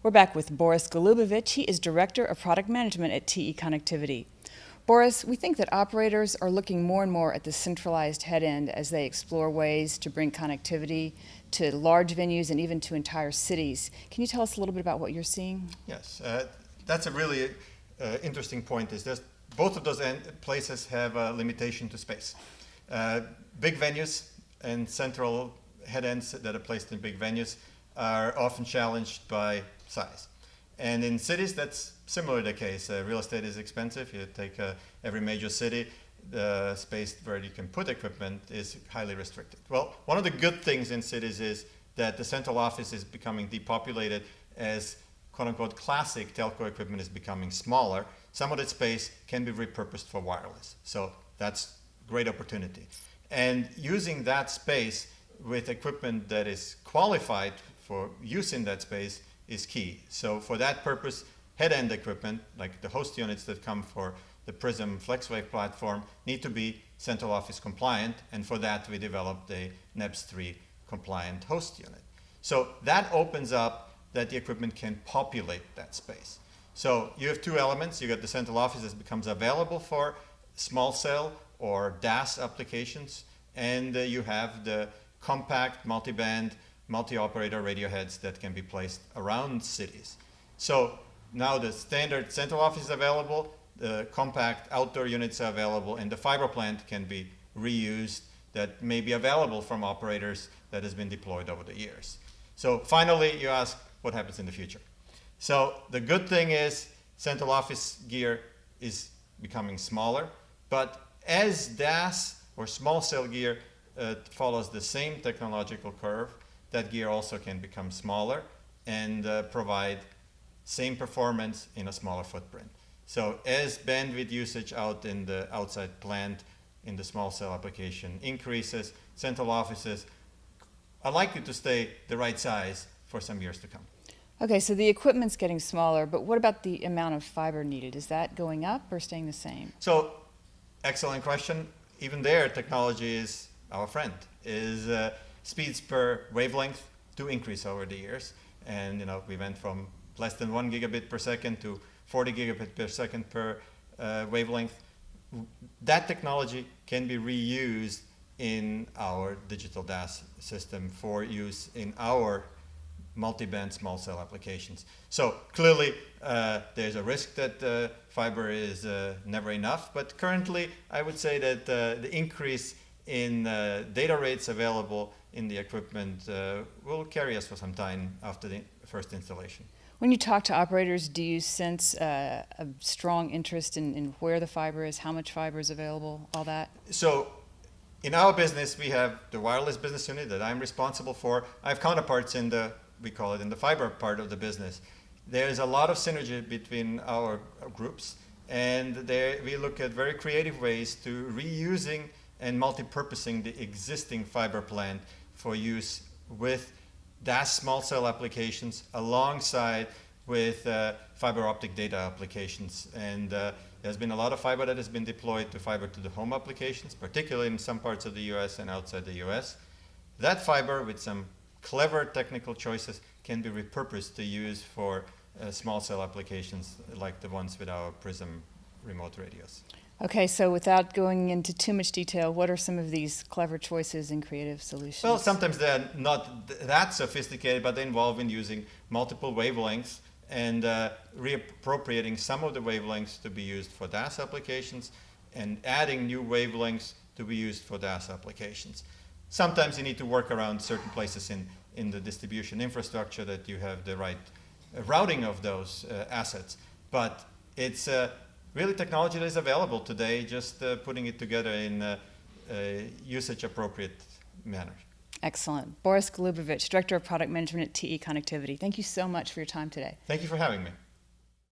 We're back with Boris Golubovich. He is Director of Product Management at TE Connectivity. Boris, we think that operators are looking more and more at the centralized head end as they explore ways to bring connectivity to large venues and even to entire cities. Can you tell us a little bit about what you're seeing? Yes, that's a really interesting point. Is that both of those places have a limitation to space. Big venues and central head ends that are placed in big venues are often challenged by size. And in cities, that's similarly the case. Real estate is expensive. You take every major city, the space where you can put equipment is highly restricted. Well, one of the good things in cities is that the central office is becoming depopulated as quote-unquote classic telco equipment is becoming smaller. Some of that space can be repurposed for wireless. So that's a great opportunity. And using that space with equipment that is qualified for use in that space is key. So for that purpose, head-end equipment, like the host units that come for the Prism FlexWave platform, need to be central office compliant, and for that we developed a NEBS 3 compliant host unit. So that opens up that the equipment can populate that space. So you have two elements. You got the central office that becomes available for small cell or DAS applications, and you have the compact, multi-band, multi-operator radio heads that can be placed around cities. So now the standard central office is available, the compact outdoor units are available, and the fiber plant can be reused that may be available from operators that has been deployed over the years. So finally, you ask what happens in the future. So the good thing is central office gear is becoming smaller, but as DAS or small cell gear follows the same technological curve, that gear also can become smaller and provide same performance in a smaller footprint. So as bandwidth usage out in the outside plant in the small cell application increases, central offices are likely to stay the right size for some years to come. Okay, so the equipment's getting smaller, but what about the amount of fiber needed? Is that going up or staying the same? So, excellent question. Even there, technology is our friend. Speeds per wavelength do increase over the years, and we went from less than 1 gigabit per second to 40 gigabit per second per wavelength. That technology can be reused in our digital DAS system for use in our multi-band small cell applications. So clearly there's a risk that fiber is never enough, but currently I would say that the increase in data rates available in the equipment will carry us for some time after the first installation. When you talk to operators, do you sense a strong interest in where the fiber is, how much fiber is available, all that? So in our business, we have the wireless business unit that I'm responsible for. I have counterparts in the, we call it in the fiber part of the business. There's a lot of synergy between our groups, and there we look at very creative ways to reusing and multi-purposing the existing fiber plant for use with DAS small cell applications alongside with fiber optic data applications. And there's been a lot of fiber that has been deployed to fiber to the home applications, particularly in some parts of the US and outside the US. That fiber, with some clever technical choices, can be repurposed to use for small cell applications like the ones with our Prism remote radios. Okay, so without going into too much detail, what are some of these clever choices and creative solutions? Well, sometimes they're not that sophisticated, but they involve in using multiple wavelengths and reappropriating some of the wavelengths to be used for DAS applications and adding new wavelengths to be used for DAS applications. Sometimes you need to work around certain places in the distribution infrastructure that you have the right routing of those assets, but it's really technology that is available today, just putting it together in a usage-appropriate manner. Excellent. Boris Golubovich, Director of Product Management at TE Connectivity. Thank you so much for your time today. Thank you for having me.